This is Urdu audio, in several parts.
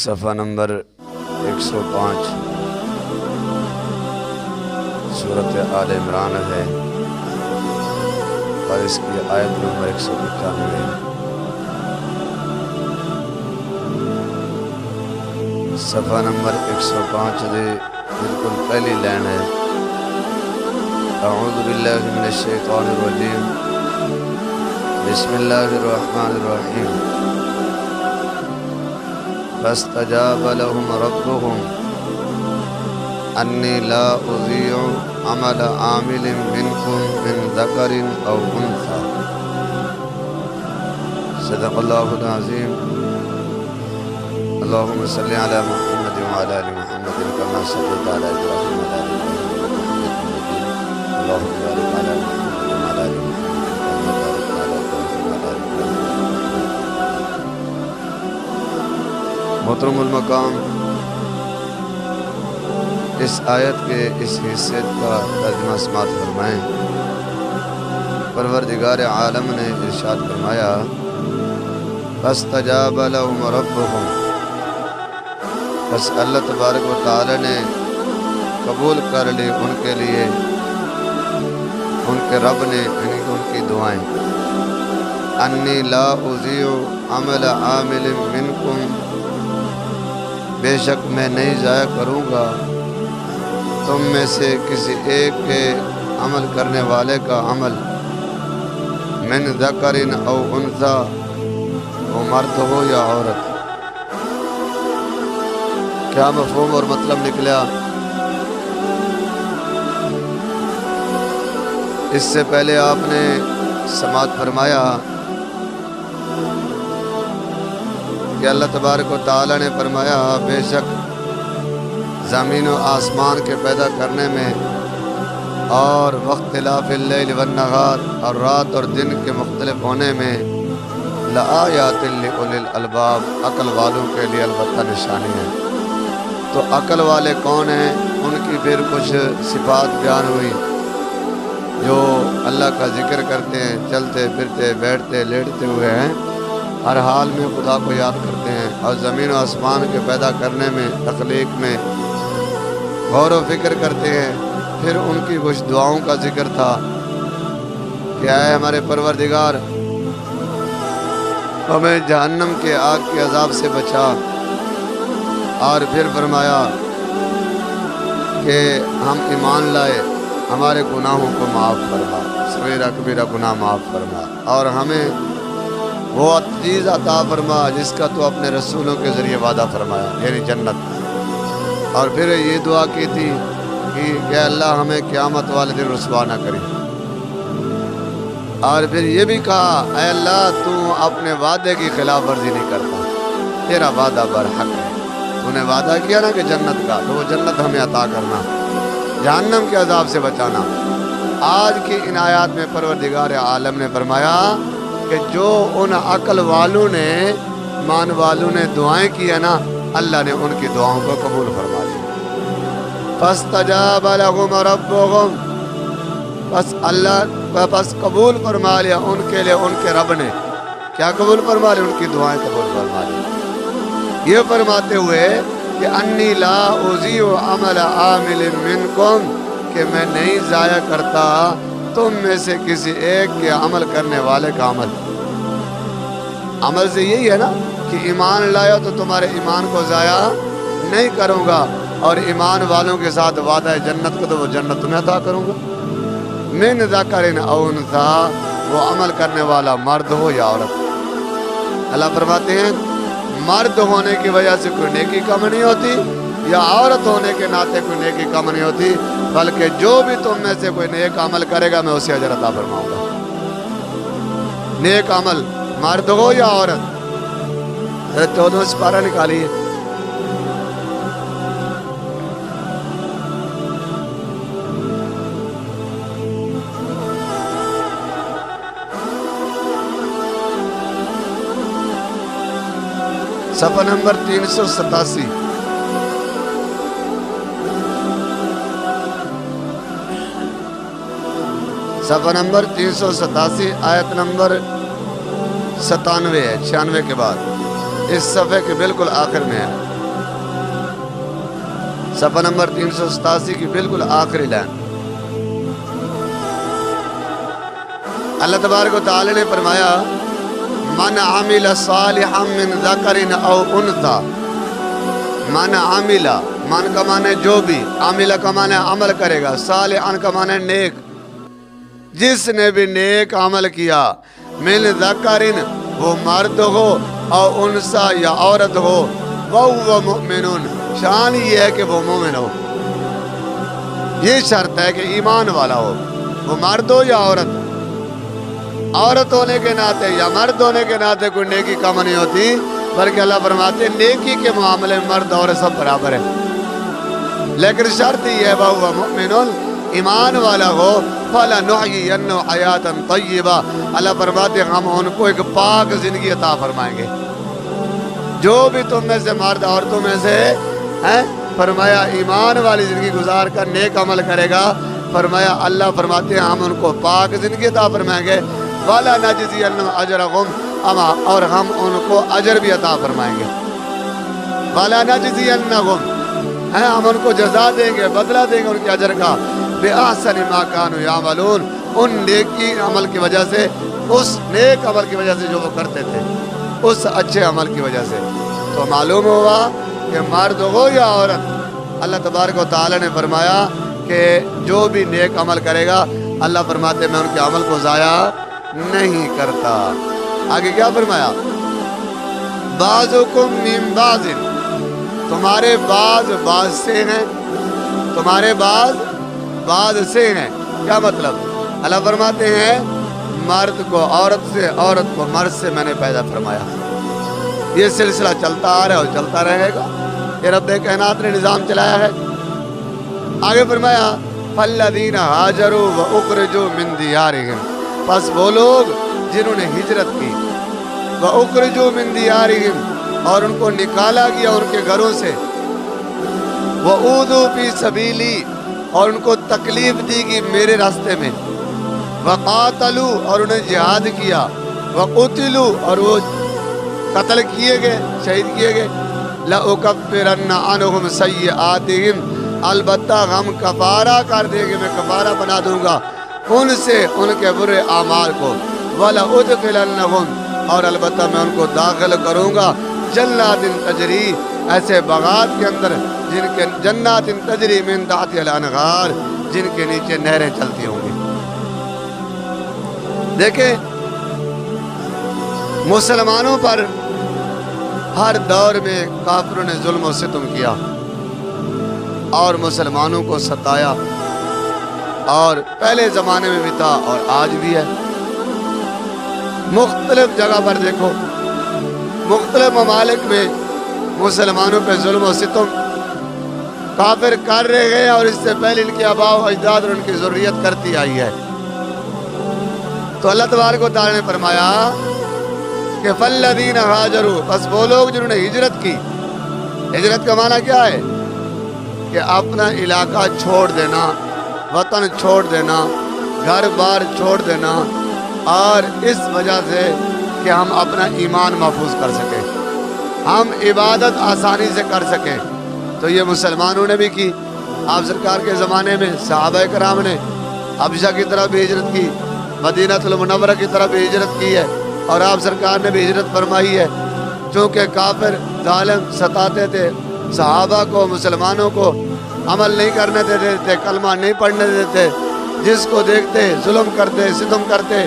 صفحہ نمبر 105 سورۃ آل عمران ہے اور اس کی آیت نمبر 195 صفحہ نمبر 105 دے بالکل پہلی لائن ہے اعوذ باللہ من الشیطان الرجیم بسم اللہ الرحمن الرحیم فاستجاب لهم ربهم انی لا اضیع عمل عامل منکم من ذکر او انثى صدق اللہ العظیم اللهم صل علی محمد وعلى آل محمد كما صليت على ابراہیم وعلى آل ابراہیم اللهم بارک علی محمد وعلى آل محمد كما باركت على ابراہیم وعلى آل ابراہیم. محترم المقام، اس آیت کے اس حصے کا ترجمہ سماعت فرمائیں. پروردگار عالم نے ارشاد فرمایا فاستجاب لهم ربهم، بس اللہ تبارک و تعالی نے قبول کر لی ان کے لیے، ان کے رب نے ان کی دعائیں. انی لا اضیع عمل عامل منکم، بے شک میں نہیں ضائع کروں گا تم میں سے کسی ایک کے عمل کرنے والے کا عمل، من ذکر او انثی، وہ مرد ہو یا عورت. کیا مفہوم اور مطلب نکلا؟ اس سے پہلے آپ نے سماعت فرمایا کہ اللہ تبارک و تعالی نے فرمایا بے شک زمین و آسمان کے پیدا کرنے میں اور واختلاف اللیل والنہار، اور رات اور دن کے مختلف ہونے میں لآیات لأولی الالباب، عقل والوں کے لیے البتہ نشانی ہے. تو عقل والے کون ہیں؟ ان کی پھر کچھ صفات بیان ہوئی جو اللہ کا ذکر کرتے ہیں، چلتے پھرتے بیٹھتے لیٹتے ہوئے ہیں، ہر حال میں خدا کو یاد کرتے ہیں، اور زمین و آسمان کے پیدا کرنے میں، تخلیق میں غور و فکر کرتے ہیں. پھر ان کی کچھ دعاؤں کا ذکر تھا کہ اے ہمارے پروردگار ہمیں جہنم کے آگ کے عذاب سے بچا، اور پھر فرمایا کہ ہم ایمان لائے، ہمارے گناہوں کو معاف فرما، صغیرہ کبیرہ گناہ معاف فرما، اور ہمیں وہ چیز عطا فرما جس کا تو اپنے رسولوں کے ذریعے وعدہ فرمایا، یعنی جنت. اور پھر یہ دعا کی تھی کہ اللہ ہمیں قیامت والے دن رسوا نہ کرے. اور پھر یہ بھی کہا اے اللہ تو اپنے وعدے کی خلاف ورزی نہیں کرتا، تیرا وعدہ برحق ہے، تو نے وعدہ کیا نا کہ جنت کا، تو وہ جنت ہمیں عطا کرنا، جہنم کے عذاب سے بچانا. آج کی ان آیات میں پروردگار عالم نے فرمایا کہ جو ان عقل والوں نے، ایمان والوں نے دعائیں کی ہے نا، اللہ نے ان کی دعاؤں کو قبول فرما لیا. فاستجاب لهم ربهم، بس قبول فرما لیا ان کے لیے ان کے رب نے. کیا قبول فرما لیا؟ ان کی دعائیں قبول فرما لی. یہ فرماتے ہوئے کہ انی لا اضیع عمل عامل منکم، کہ میں نہیں ضائع کرتا تم میں سے کسی ایک کے عمل کرنے والے کا عمل. عمل سے یہی ہے نا کہ ایمان لایا تو تمہارے ایمان کو ضائع نہیں کروں گا، اور ایمان والوں کے ساتھ وعدہ جنت کو تو وہ جنت تمہیں عطا کروں گا. من ذکر او انثی، وہ عمل کرنے والا مرد ہو یا عورت. اللہ فرماتے ہیں مرد ہونے کی وجہ سے کوئی نیکی کم نہیں ہوتی، یا عورت ہونے کے ناطے کوئی نیکی کم نہیں ہوتی، بلکہ جو بھی تم میں سے کوئی نیک عمل کرے گا میں اسے اجر عطا فرماؤں گا. نیک عمل مرد ہو یا عورت. 14 سپارہ نکالیے. صفحہ نمبر 387. صفحہ نمبر 387 آیت نمبر 97 ہے، 96 کے بعد اس صفحے کے بالکل آخر میں ہے، صفحہ نمبر 387 کی بالکل آخری لائن۔ اللہ تبارک و تعالی نے فرمایا من عمل صالحا من ذکر او انثى، من عمل، من کا معنی جو بھی، عمل کا معنی عمل کرے گا، صالحا کا معنی نیک، جس نے بھی نیک عمل کیا، من ذکر وہ مرد ہو، او انثى یا عورت ہو، وهو مؤمن شان یہ ہے کہ وہ مومن ہو، یہ شرط ہے کہ ایمان والا ہو، وہ مرد ہو یا عورت، عورت ہونے کے ناطے یا مرد ہونے کے ناطے کوئی نیکی کم نہیں ہوتی، بلکہ اللہ فرماتے ہیں نیکی کے معاملے میں مرد عورت سب برابر ہے، لیکن شرط یہ ہے وَهُوَ مُؤْمِنٌ ایمان والا ہو، فَلَنُحْيِيَنَّهُ حَيَاةً طَيِّبَةً اللہ فرماتے ہیں ہم ان کو ایک پاک زندگی عطا فرمائیں گے۔ جو بھی تم میں سے مرد عورتوں میں سے ہیں فرمایا ایمان والی زندگی گزار کر نیک عمل کرے گا، فرمایا اللہ فرماتے ہیں ہم ان کو پاک زندگی عطا فرمائیں گے، وَلَا نَجْزِيَنَّهُمْ أَجْرَهُمْ اور ہم ان کو اجر بھی عطا فرمائیں گے، وَلَا نَجْزِيَنَّهُمْ ہم ان کو جزا دیں گے، بدلہ دیں گے ان کے اجر کا، بِأَحْسَنِ مَا كَانُوا يَعْمَلُونَ ان نیکی عمل کی وجہ سے، اس نیک عمل کی وجہ سے جو وہ کرتے تھے، اس اچھے عمل کی وجہ سے۔ تو معلوم ہوا کہ مرد ہو یا عورت، اللہ تبارک و تعالی نے فرمایا کہ جو بھی نیک عمل کرے گا اللہ فرماتے میں ان کے عمل کو ضائع نہیں کرتا۔ آگے کیا فرمایا؟ بعضکم من بعض تمہارے بعض بعض سے ہیں، تمہارے بعض سے ہیں، کیا مطلب؟ اللہ فرماتے ہیں مرد کو عورت سے، عورت کو مرد سے میں نے پیدا فرمایا، یہ سلسلہ چلتا آ رہا ہے اور چلتا رہے گا، یہ رب کائنات نے نظام چلایا ہے۔ آگے فرمایا فَالَّذِينَ هَاجَرُوا وَأُخْرِجُوا مِن دِيَارِهِمْ پس وہ لوگ جنہوں نے ہجرت کی، وَأُخْرِجُوا مِن دِيَارِهِمْ اور ان کو نکالا گیا ان کے گھروں سے، وَأُوذُوا فِي سَبِيلِي اور ان کو تکلیف دی گئی میرے راستے میں، وَقَاتَلُوا اور انہیں جہاد کیا، وَقُتِلُوا اور وہ قتل کیے گئے، شہید کیے گئے، لَأُكَفِّرَنَّ عَنْهُمْ سَيِّئَاتِهِمْ البتہ ہم کفارہ کر دیں گے، میں کفارہ بنا دوں گا ان سے ان کے برے اعمال کو، وَلَأُدْخِلَنَّهُمْ اور البتہ میں ان کو داخل کروں گا جنات تجری ایسے باغات کے اندر جن کے جنات تجری من تحتها الانہار جن کے نیچے نہریں چلتی ہوں گی۔ دیکھیں مسلمانوں پر ہر دور میں کافروں نے ظلم و ستم کیا اور مسلمانوں کو ستایا، اور پہلے زمانے میں بھی تھا اور آج بھی ہے۔ مختلف جگہ پر دیکھو، مختلف ممالک میں مسلمانوں پہ ظلم و ستم کافر کر رہے ہیں، اور اس سے پہلے ان کے آباء و اجداد اور ان کی ذریت کرتی آئی ہے۔ تو اللہ تبارک و تعالی نے فرمایا کہ فَالَّذِينَ هَاجَرُوا بس وہ لوگ جنہوں نے ہجرت کی۔ ہجرت کا معنی کیا ہے؟ کہ اپنا علاقہ چھوڑ دینا، وطن چھوڑ دینا، گھر بار چھوڑ دینا، اور اس وجہ سے کہ ہم اپنا ایمان محفوظ کر سکیں، ہم عبادت آسانی سے کر سکیں۔ تو یہ مسلمانوں نے بھی کی، آپ سرکار کے زمانے میں صحابہ کرام نے حبشہ کی طرف بھی ہجرت کی، مدینہ المنورہ کی طرف بھی ہجرت کی ہے، اور آپ سرکار نے بھی ہجرت فرمائی ہے، چونکہ کافر ظالم ستاتے تھے صحابہ کو، مسلمانوں کو عمل نہیں کرنے دیتے تھے، کلمہ نہیں پڑھنے دیتے، جس کو دیکھتے ظلم کرتے، ستم کرتے۔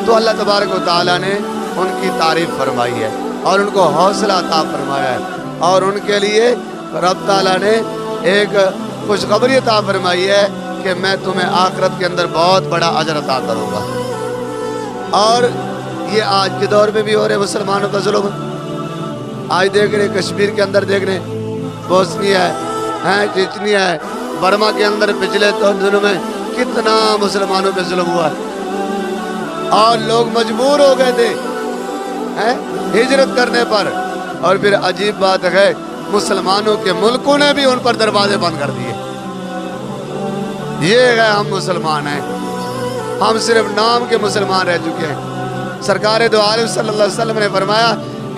تو اللہ تبارک و تعالیٰ نے ان کی تعریف فرمائی ہے اور ان کو حوصلہ عطا فرمایا ہے، اور ان کے لیے رب تعالیٰ نے ایک خوشخبری عطا فرمائی ہے کہ میں تمہیں آخرت کے اندر بہت بڑا اجر عطا کروں گا۔ اور یہ آج کے دور میں بھی ہو رہے مسلمانوں کا ظلم، آج دیکھ رہے کشمیر کے اندر دیکھ رہے، بوسنیا ہے، چچنیا ہے، برما کے اندر پچھلے دنوں میں کتنا مسلمانوں پہ ظلم ہوا ہے، اور لوگ مجبور ہو گئے تھے ہجرت کرنے پر، اور پھر عجیب بات ہے مسلمانوں کے ملکوں نے بھی ان پر دروازے بند کر دیے۔ یہ ہے ہم مسلمان ہیں، ہم صرف نام کے مسلمان رہ چکے ہیں۔ سرکار دو عالم صلی اللہ علیہ وسلم نے فرمایا